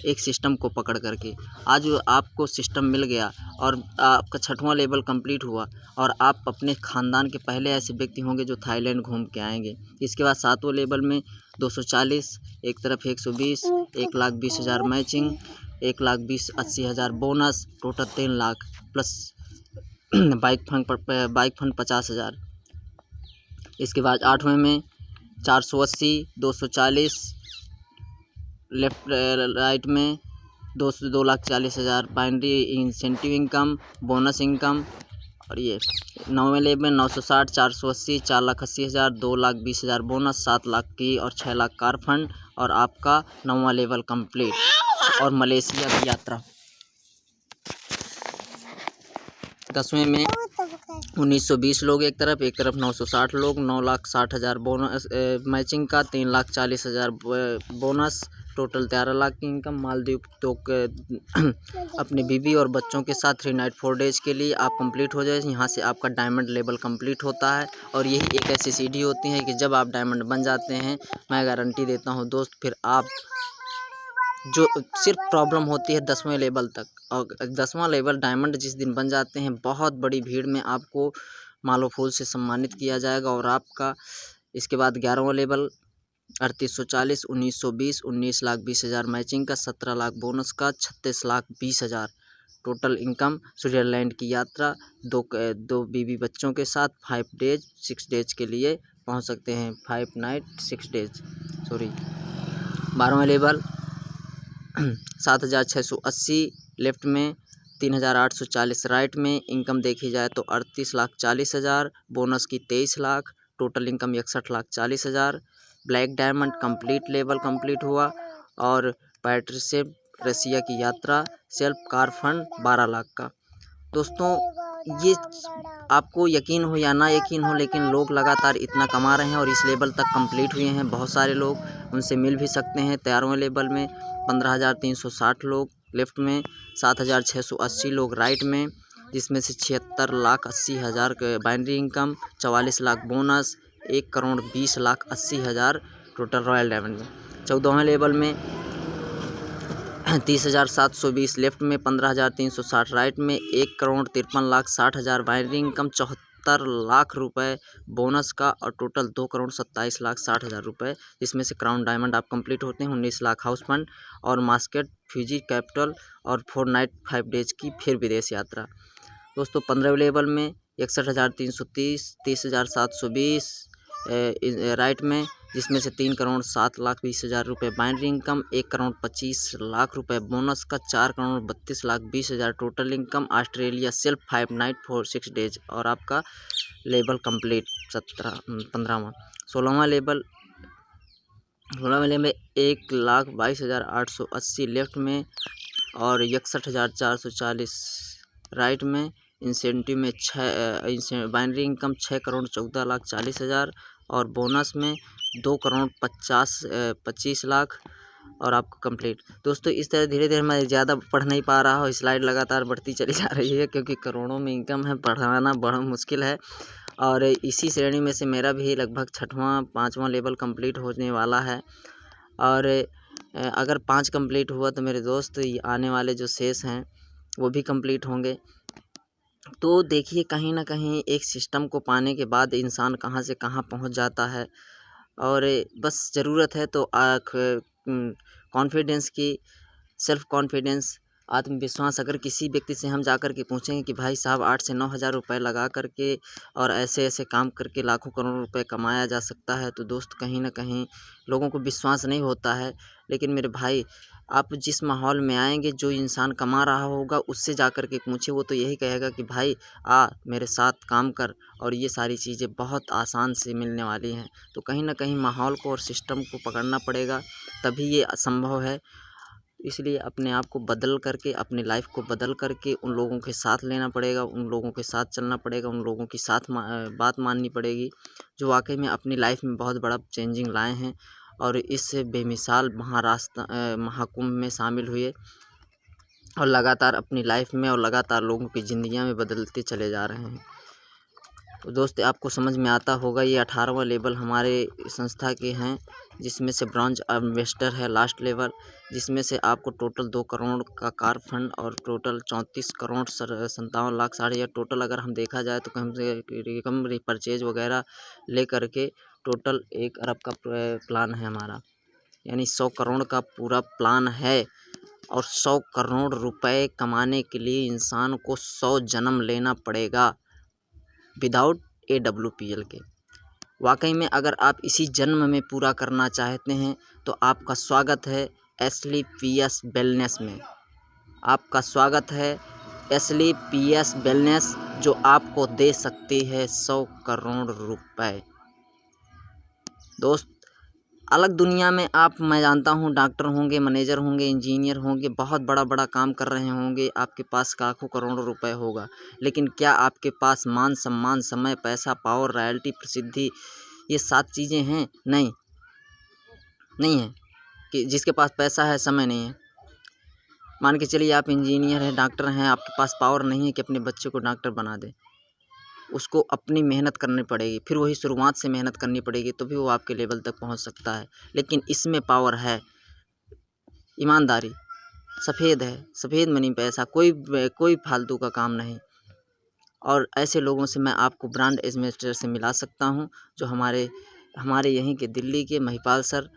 एक सिस्टम को पकड़ करके। आज आपको सिस्टम मिल गया और आपका 6वां लेवल कंप्लीट हुआ और आप अपने ख़ानदान के पहले ऐसे व्यक्ति होंगे जो थाईलैंड घूम के आएंगे। इसके बाद 7वें लेवल में 240, एक तरफ 120, 1,20,000 matching, 1,20,80,000 bonus, total 3 lakh plus bike fund 50,000। इसके बाद 8वें में 480, 240, लेफ्ट राइट में 2,40,000 binary incentive income, bonus income और ये 9वें लेवल में 960, 480, 4,80,000, 2,20,000 बोनस, 7 लाख की और 6 लाख कार फंड और आपका 9वां लेवल कंप्लीट। और मलेशिया की यात्रा 10वें में 1920 लोग एक तरफ 960 लोग, 9,60,000 बोनस मैचिंग का, 3,40,000 बोनस, टोटल 13 लाख की इनकम। मालदीव तो अपनी बीवी और बच्चों के साथ 3 नाइट 4 डेज के लिए आप कंप्लीट हो जाए। यहाँ से आपका डायमंड लेवल कंप्लीट होता है और यही एक ऐसी सीढ़ी होती है कि जब आप डायमंड बन जाते हैं, मैं गारंटी देता हूँ दोस्त, फिर आप जो सिर्फ प्रॉब्लम होती है 10वें लेवल तक, और 10वां लेवल डायमंड जिस दिन बन जाते हैं, बहुत बड़ी भीड़ में आपको मालो फूल से सम्मानित किया जाएगा। और आपका इसके बाद 11वां लेवल 3840, 1920, 19,20,000 मैचिंग का, 17 लाख बोनस का, 36,20,000 टोटल इनकम। स्विट्जरलैंड की यात्रा दो बीवी बच्चों के साथ 5 डेज 6 डेज के लिए पहुंच सकते हैं। 5 नाइट 6 डेज सॉरी। 12वां लेवल 7,680 लेफ्ट में, 3,840 राइट में। इनकम देखी जाए तो 38,40,000, बोनस की 23 lakh, total income 61,40,000। Black diamond complete level complete हुआ। और पैट्रिशिप रसिया की यात्रा, सेल्फ कार फंड 12 लाख का। दोस्तों ये आपको यकीन हो या ना यकीन हो, लेकिन लोग लगातार इतना कमा रहे हैं और इस लेवल तक कंप्लीट हुए हैं। बहुत सारे लोग उनसे मिल भी सकते हैं। 13वें लेवल में 15,360 लोग लेफ्ट में, 7,680 लोग राइट में, जिसमें से 76,80,000 के binary income, 44 lakh bonus, 1,20,80,000 total royal diamond में। 14वें लेवल में 30,720 लेफ्ट में, 15,360 राइट में, 1,53,60,000 बाइनरी इनकम, 74 लाख रुपए बोनस का और टोटल 2,27,60,000 रुपये, जिसमें से क्राउन डायमंड आप कंप्लीट होते हैं। 19 लाख हाउस फंड और मास्केट फिजी कैपिटल और 4 नाइट 5 डेज की फिर विदेश यात्रा। दोस्तों 15वें लेवल में 61,330, 30,720 राइट में, जिसमें से 3,07,20,000 रुपये बाइनरी इनकम, 1,25,00,000 रुपये बोनस का, 4,32,20,000 total income. Australia self 5 night 6 days और आपका लेवल कंप्लीट 15वां। 16वां लेवल 1,22,880 लेफ्ट में और 61,440 राइट में। इंसेंटिव में 6 बाइनरी इनकम 6,14,40,000 और बोनस में 2,25 लाख और आपको कंप्लीट। दोस्तों इस तरह धीरे धीरे मैं ज़्यादा पढ़ नहीं पा रहा हूँ, स्लाइड लगातार बढ़ती चली जा रही है क्योंकि करोड़ों में इनकम है, पढ़ाना बड़ा मुश्किल है। और इसी श्रेणी में से मेरा भी लगभग 6वां 5वां लेवल कंप्लीट होने वाला है। और अगर 5 कंप्लीट हुआ तो मेरे दोस्त आने वाले जो शेष हैं वो भी कंप्लीट होंगे। तो देखिए कहीं ना कहीं एक सिस्टम को पाने के बाद इंसान कहाँ से कहाँ पहुँच जाता है। और बस ज़रूरत है तो कॉन्फिडेंस की, सेल्फ कॉन्फिडेंस, आत्मविश्वास। अगर किसी व्यक्ति से हम जाकर के पूछेंगे कि भाई साहब 8 से 9 हज़ार रुपये लगा करके और ऐसे ऐसे काम करके लाखों करोड़ों रुपए कमाया जा सकता है, तो दोस्त कहीं ना कहीं लोगों को विश्वास नहीं होता है। लेकिन मेरे भाई आप जिस माहौल में आएंगे, जो इंसान कमा रहा होगा उससे जाकर के पूछे, वो तो यही कहेगा कि भाई मेरे साथ काम कर और ये सारी चीज़ें बहुत आसान से मिलने वाली हैं। तो कहीं ना कहीं माहौल को और सिस्टम को पकड़ना पड़ेगा, तभी ये संभव है। इसलिए अपने आप को बदल करके, अपनी लाइफ को बदल करके उन लोगों के साथ लेना पड़ेगा, उन लोगों के साथ चलना पड़ेगा, उन लोगों की बात माननी पड़ेगी जो वाकई में अपनी लाइफ में बहुत बड़ा चेंजिंग लाए हैं और इस बेमिसाल महाकुंभ में शामिल हुए और लगातार अपनी लाइफ में और लगातार लोगों की ज़िंदगियां में बदलते चले जा रहे हैं। तो दोस्त आपको समझ में आता होगा, ये 18वां लेवल हमारे संस्था के हैं, जिसमें से ब्रॉन्ज इन्वेस्टर है लास्ट लेवल, जिसमें से आपको टोटल 2 करोड़ का कार फंड और टोटल 34 करोड़ 57 लाख साढ़े टोटल अगर हम देखा जाए तो कम से कम रिपर्चेज वगैरह ले करके टोटल 1 अरब का प्लान है हमारा, यानी 100 करोड़ का पूरा प्लान है। और 100 करोड़ रुपए कमाने के लिए इंसान को 100 जन्म लेना पड़ेगा विदाउट AWPL के। वाकई में अगर आप इसी जन्म में पूरा करना चाहते हैं तो आपका स्वागत है एस्ली PS वेलनेस में। आपका स्वागत है स्पेशली PS वेलनेस, जो आपको दे सकती है 100 करोड़ रुपए। दोस्त, अलग दुनिया में आप, मैं जानता हूँ, डॉक्टर होंगे, मैनेजर होंगे, इंजीनियर होंगे, बहुत बड़ा बड़ा काम कर रहे होंगे, आपके पास लाखों करोड़ों रुपए होगा, लेकिन क्या आपके पास मान सम्मान, समय, पैसा, पावर, रॉयल्टी, प्रसिद्धि, ये 7 चीज़ें हैं? नहीं, नहीं है। कि जिसके पास पैसा है, समय नहीं है। मान के चलिए आप इंजीनियर हैं, डॉक्टर हैं, आपके पास पावर नहीं है कि अपने बच्चे को डॉक्टर बना दे। उसको अपनी मेहनत करनी पड़ेगी, फिर वही शुरुआत से मेहनत करनी पड़ेगी, तो भी वो आपके लेवल तक पहुंच सकता है। लेकिन इसमें पावर है, ईमानदारी, सफ़ेद है, सफ़ेद मनी पैसा, कोई फालतू का काम नहीं। और ऐसे लोगों से मैं आपको ब्रांड एम्बेसडर से मिला सकता हूं, जो हमारे यहीं के दिल्ली के महिपाल सर,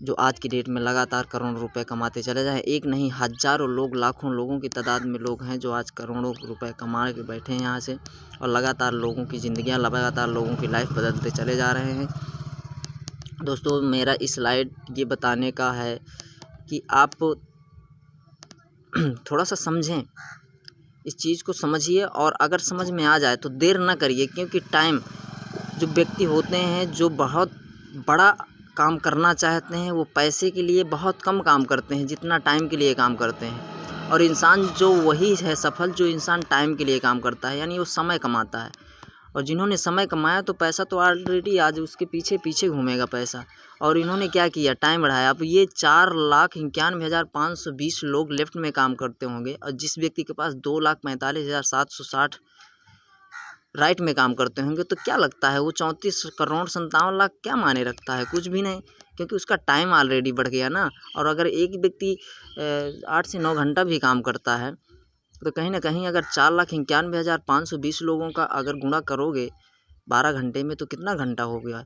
जो आज की डेट में लगातार करोड़ों रुपए कमाते चले जाएँ। एक नहीं, हज़ारों लोग, लाखों लोगों की तादाद में लोग हैं जो आज करोड़ों रुपए कमा के बैठे हैं यहाँ से, और लगातार लोगों की ज़िंदगियाँ, लगातार लोगों की लाइफ बदलते चले जा रहे हैं। दोस्तों, मेरा इस स्लाइड ये बताने का है कि आप थोड़ा सा समझें, इस चीज़ को समझिए, और अगर समझ में आ जाए तो देर ना करिए, क्योंकि टाइम, जो व्यक्ति होते हैं जो बहुत बड़ा काम करना चाहते हैं, वो पैसे के लिए बहुत कम काम करते हैं जितना टाइम के लिए काम करते हैं। और इंसान जो वही है सफल, जो इंसान टाइम के लिए काम करता है, यानी वो समय कमाता है। और जिन्होंने समय कमाया, तो पैसा तो ऑलरेडी आज उसके पीछे पीछे घूमेगा पैसा। और इन्होंने क्या किया, टाइम बढ़ाया। अब ये 4,91,520 लोग लेफ्ट में काम करते होंगे, और जिस व्यक्ति के पास 2,45,760 राइट में काम करते होंगे, तो क्या लगता है वो 34 करोड़ 57 लाख क्या माने रखता है? कुछ भी नहीं, क्योंकि उसका टाइम ऑलरेडी बढ़ गया ना। और अगर एक व्यक्ति 8 से 9 घंटा भी काम करता है, तो कहीं ना कहीं अगर 4,91,520 लोगों का अगर गुणा करोगे 12 घंटे में, तो कितना घंटा हो गया?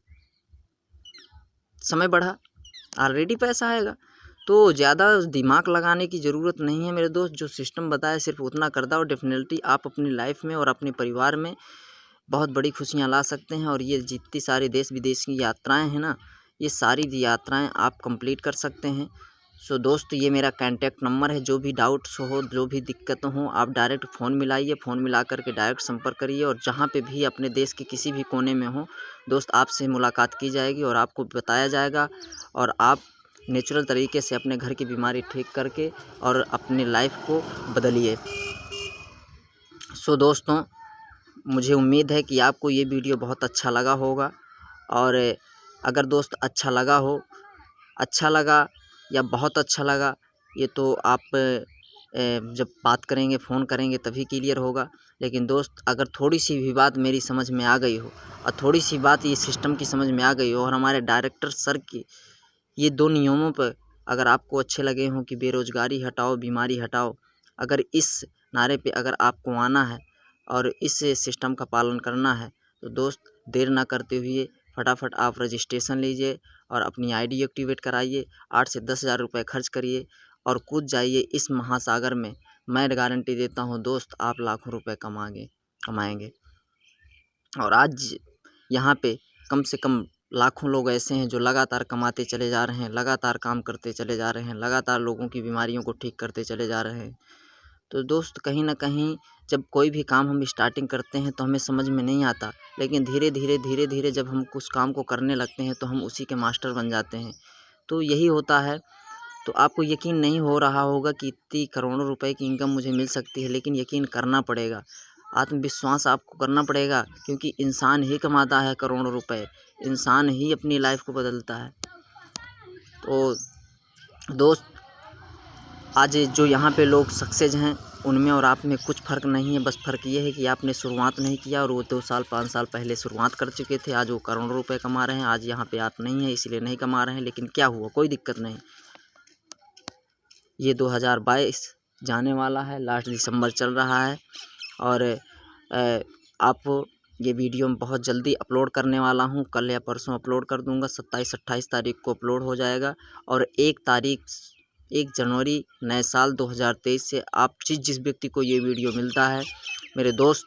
समय बढ़ा, ऑलरेडी पैसा आएगा। तो ज़्यादा दिमाग लगाने की ज़रूरत नहीं है मेरे दोस्त, जो सिस्टम बताया सिर्फ उतना कर दो, और डेफिनेटली आप अपनी लाइफ में और अपने परिवार में बहुत बड़ी खुशियाँ ला सकते हैं। और ये जितनी सारी देश विदेश की यात्राएं हैं ना, ये सारी यात्राएं आप कंप्लीट कर सकते हैं। सो दोस्त, ये मेरा कॉन्टैक्ट नंबर है, जो भी डाउट्स हो, जो भी दिक्कत हो, आप डायरेक्ट फ़ोन मिलाइए, फ़ोन मिला करके डायरेक्ट संपर्क करिए। और जहाँ पे भी अपने देश के किसी भी कोने में हो दोस्त, आपसे मुलाकात की जाएगी और आपको बताया जाएगा, और आप नेचुरल तरीके से अपने घर की बीमारी ठीक करके और अपनी लाइफ को बदलिए। सो दोस्तों, मुझे उम्मीद है कि आपको ये वीडियो बहुत अच्छा लगा होगा। और अगर दोस्त अच्छा लगा या बहुत अच्छा लगा, ये तो आप जब बात करेंगे, फ़ोन करेंगे, तभी क्लियर होगा। लेकिन दोस्त, अगर थोड़ी सी भी बात मेरी समझ में आ गई हो, और थोड़ी सी बात ये सिस्टम की समझ में आ गई हो, और हमारे डायरेक्टर सर की ये 2 नियमों पर अगर आपको अच्छे लगे हों कि बेरोज़गारी हटाओ, बीमारी हटाओ, अगर इस नारे पे अगर आपको आना है और इस सिस्टम का पालन करना है, तो दोस्त देर ना करते हुए फटाफट आप रजिस्ट्रेशन लीजिए और अपनी आईडी एक्टिवेट कराइए। 8 से 10,000 रुपये खर्च करिए और कूद जाइए इस महासागर में। मैं गारंटी देता हूँ दोस्त, आप लाखों रुपए कमाएंगे। और आज यहाँ पे कम से कम लाखों लोग ऐसे हैं जो लगातार कमाते चले जा रहे हैं, लगातार काम करते चले जा रहे हैं, लगातार लोगों की बीमारियों को ठीक करते चले जा रहे हैं। तो दोस्त, कहीं ना कहीं जब कोई भी काम हम स्टार्टिंग करते हैं तो हमें समझ में नहीं आता, लेकिन धीरे धीरे जब हम उस काम को करने लगते हैं तो हम उसी के मास्टर बन जाते हैं। तो यही होता है। तो आपको यकीन नहीं हो रहा होगा कि इतनी करोड़ों रुपए की इनकम मुझे मिल सकती है, लेकिन यकीन करना पड़ेगा, आत्मविश्वास आपको करना पड़ेगा, क्योंकि इंसान ही कमाता है करोड़ों रुपए, इंसान ही अपनी लाइफ को बदलता है। तो दोस्त, आज जो यहाँ पे लोग सक्सेस हैं, उनमें और आप में कुछ फ़र्क नहीं है। बस फ़र्क ये है कि आपने शुरुआत नहीं किया, और वो 2 साल 5 साल पहले शुरुआत कर चुके थे। आज वो करोड़ों रुपए कमा रहे हैं। आज यहाँ पे आप नहीं हैं, इसलिए नहीं कमा रहे हैं, लेकिन क्या हुआ, कोई दिक्कत नहीं। ये 2022 जाने वाला है, लास्ट दिसंबर चल रहा है, और आप ये वीडियो मैं बहुत जल्दी अपलोड करने वाला हूँ। कल या परसों अपलोड कर दूँगा। 27-28 तारीख को अपलोड हो जाएगा। और 1 जनवरी नए साल 2023 से आप जिस व्यक्ति को ये वीडियो मिलता है, मेरे दोस्त,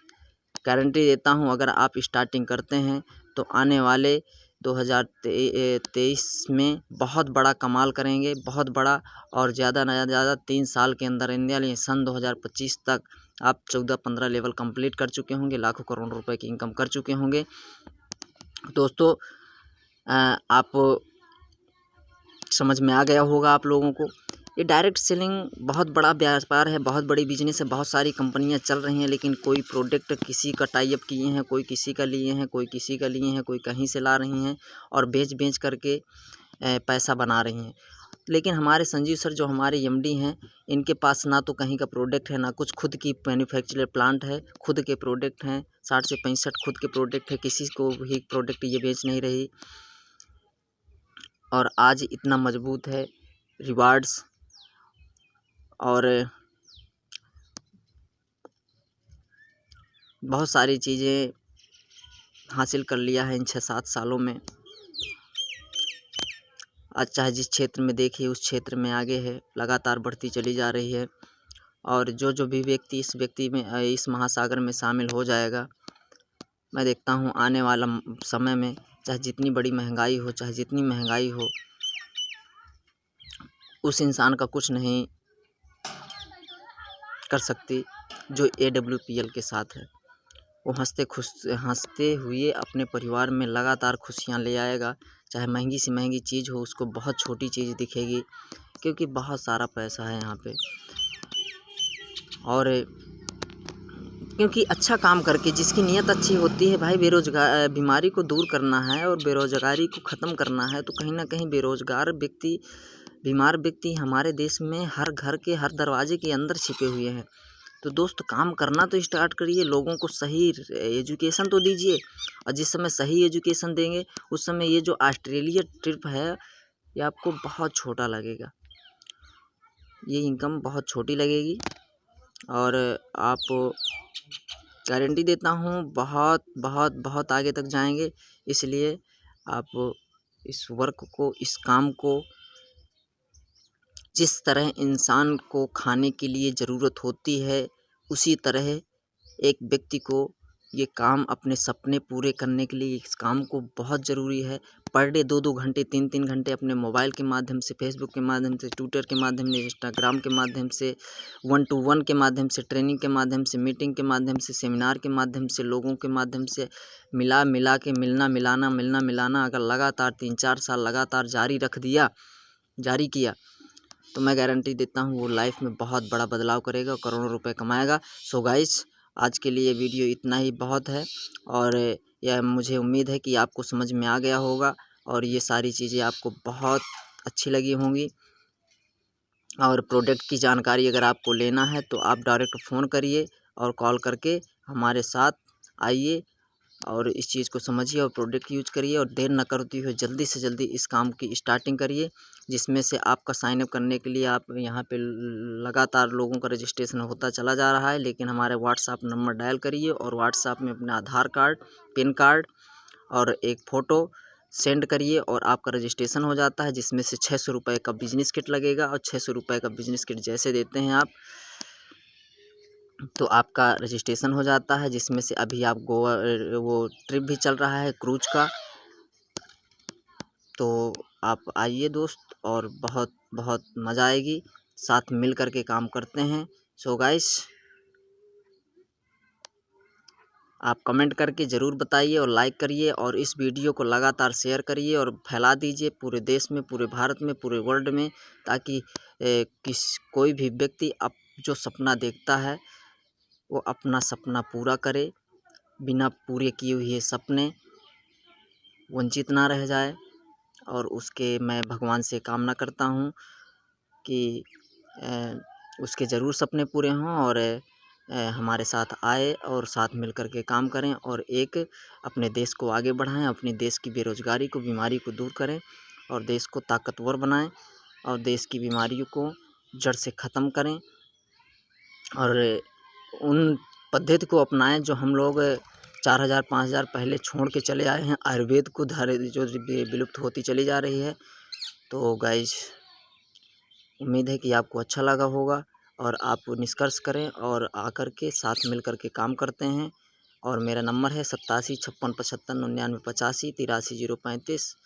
गारंटी देता हूँ, अगर आप स्टार्टिंग करते हैं तो आने वाले 2023 में बहुत बड़ा कमाल करेंगे, बहुत बड़ा, और ज़्यादा न ज़्यादा 3 साल के अंदर इंडिया लिए सन 2025 तक आप 14-15 लेवल कंप्लीट कर चुके होंगे, लाखों करोड़ रुपए की इनकम कर चुके होंगे। दोस्तों आप समझ में आ गया होगा आप लोगों को। ये डायरेक्ट सेलिंग बहुत बड़ा व्यापार है, बहुत बड़ी बिजनेस है, बहुत सारी कंपनियां चल रही हैं, लेकिन कोई प्रोडक्ट किसी का टाई अप किए हैं, कोई किसी का लिए हैं, कोई किसी का लिए हैं, कोई कहीं से ला रही हैं और बेच करके पैसा बना रही हैं। लेकिन हमारे संजीव सर जो हमारे एमडी हैं, इनके पास ना तो कहीं का प्रोडक्ट है, ना कुछ खुद की मैन्युफैक्चरर प्लांट है, खुद के प्रोडक्ट हैं 60 से 65 खुद के प्रोडक्ट है, किसी को भी प्रोडक्ट ये बेच नहीं रही और आज इतना मजबूत है। रिवार्ड्स और बहुत सारी चीज़ें हासिल कर लिया है इन 6-7 सालों में। आज चाहे जिस क्षेत्र में देखिए उस क्षेत्र में आगे है, लगातार बढ़ती चली जा रही है। और जो भी व्यक्ति इस महासागर में शामिल हो जाएगा, मैं देखता हूँ आने वाला समय में चाहे जितनी बड़ी महंगाई हो, चाहे जितनी महंगाई हो, उस इंसान का कुछ नहीं कर सकती जो AWPL के साथ है। वो हंसते हुए अपने परिवार में लगातार खुशियाँ ले आएगा। चाहे महंगी से महंगी चीज़ हो, उसको बहुत छोटी चीज़ दिखेगी, क्योंकि बहुत सारा पैसा है यहाँ पे। और क्योंकि अच्छा काम करके जिसकी नीयत अच्छी होती है भाई, बीमारी को दूर करना है और बेरोज़गारी को ख़त्म करना है, तो कहीं ना कहीं बीमार व्यक्ति हमारे देश में हर घर के हर दरवाजे के अंदर छिपे हुए हैं। तो दोस्त काम करना तो स्टार्ट करिए, लोगों को सही एजुकेशन तो दीजिए, और जिस समय सही एजुकेशन देंगे उस समय ये जो ऑस्ट्रेलिया ट्रिप है ये आपको बहुत छोटा लगेगा, ये इनकम बहुत छोटी लगेगी। और आप गारंटी देता हूँ बहुत बहुत बहुत आगे तक जाएंगे। इसलिए आप इस वर्क को, इस काम को, जिस तरह इंसान को खाने के लिए ज़रूरत होती है, उसी तरह एक व्यक्ति को ये काम अपने सपने पूरे करने के लिए इस काम को बहुत ज़रूरी है। पर डे 2-2 घंटे 3-3 घंटे अपने मोबाइल के माध्यम से, फेसबुक के माध्यम से, ट्विटर के माध्यम से, इंस्टाग्राम के माध्यम से, 1 to 1 के माध्यम से, ट्रेनिंग के माध्यम से, मीटिंग के माध्यम से, सेमिनार के माध्यम से, लोगों के माध्यम से मिला के मिलना मिलाना अगर लगातार 3-4 साल लगातार जारी किया तो मैं गारंटी देता हूँ वो लाइफ में बहुत बड़ा बदलाव करेगा, करोड़ों रुपए कमाएगा। सो गाइस, आज के लिए वीडियो इतना ही बहुत है, और यह मुझे उम्मीद है कि आपको समझ में आ गया होगा और ये सारी चीज़ें आपको बहुत अच्छी लगी होंगी। और प्रोडक्ट की जानकारी अगर आपको लेना है तो आप डायरेक्ट फ़ोन करिए और कॉल करके हमारे साथ आइए और इस चीज़ को समझिए और प्रोडक्ट यूज करिए, और देर न करते हुए जल्दी से जल्दी इस काम की स्टार्टिंग करिए, जिसमें से आपका साइन अप करने के लिए आप यहाँ पे लगातार लोगों का रजिस्ट्रेशन होता चला जा रहा है। लेकिन हमारे व्हाट्सएप नंबर डायल करिए और व्हाट्सएप में अपना आधार कार्ड, पैन कार्ड और एक फ़ोटो सेंड करिए और आपका रजिस्ट्रेशन हो जाता है, जिसमें से 600 रुपये का बिजनेस किट लगेगा। और 600 रुपये का बिजनेस किट जैसे देते हैं आप, तो आपका रजिस्ट्रेशन हो जाता है, जिसमें से अभी आप गोवा वो ट्रिप भी चल रहा है क्रूज का। तो आप आइए दोस्त, और बहुत बहुत मज़ा आएगी, साथ मिल कर के काम करते हैं। सो गाइस, आप कमेंट करके ज़रूर बताइए और लाइक करिए, और इस वीडियो को लगातार शेयर करिए और फैला दीजिए पूरे देश में, पूरे भारत में, पूरे वर्ल्ड में, ताकि कोई भी व्यक्ति जो सपना देखता है वो अपना सपना पूरा करे, बिना पूरे किए हुए सपने वंचित ना रह जाए। और उसके मैं भगवान से कामना करता हूँ कि उसके ज़रूर सपने पूरे हों, और हमारे साथ आए और साथ मिल कर के काम करें, और एक अपने देश को आगे बढ़ाएं, अपने देश की बेरोज़गारी को, बीमारी को दूर करें, और देश को ताकतवर बनाएं, और देश की बीमारियों को जड़ से ख़त्म करें, और उन पद्धति को अपनाएं जो हम लोग 4000-5000 पहले छोड़ के चले आए हैं, आयुर्वेद को जो विलुप्त होती चली जा रही है। तो गाइस, उम्मीद है कि आपको अच्छा लगा होगा, और आप निष्कर्ष करें और आकर के साथ मिल कर के काम करते हैं, और मेरा नंबर है 8756559985 83 035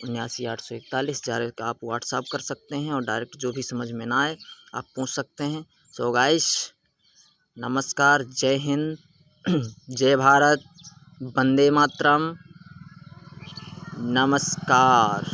79 841। डायरेक्ट आप व्हाट्सअप कर सकते हैं और डायरेक्ट जो भी समझ में ना आए आप पूछ सकते हैं। सो गाइस, नमस्कार, जय हिंद, जय भारत, वंदे मातरम, नमस्कार।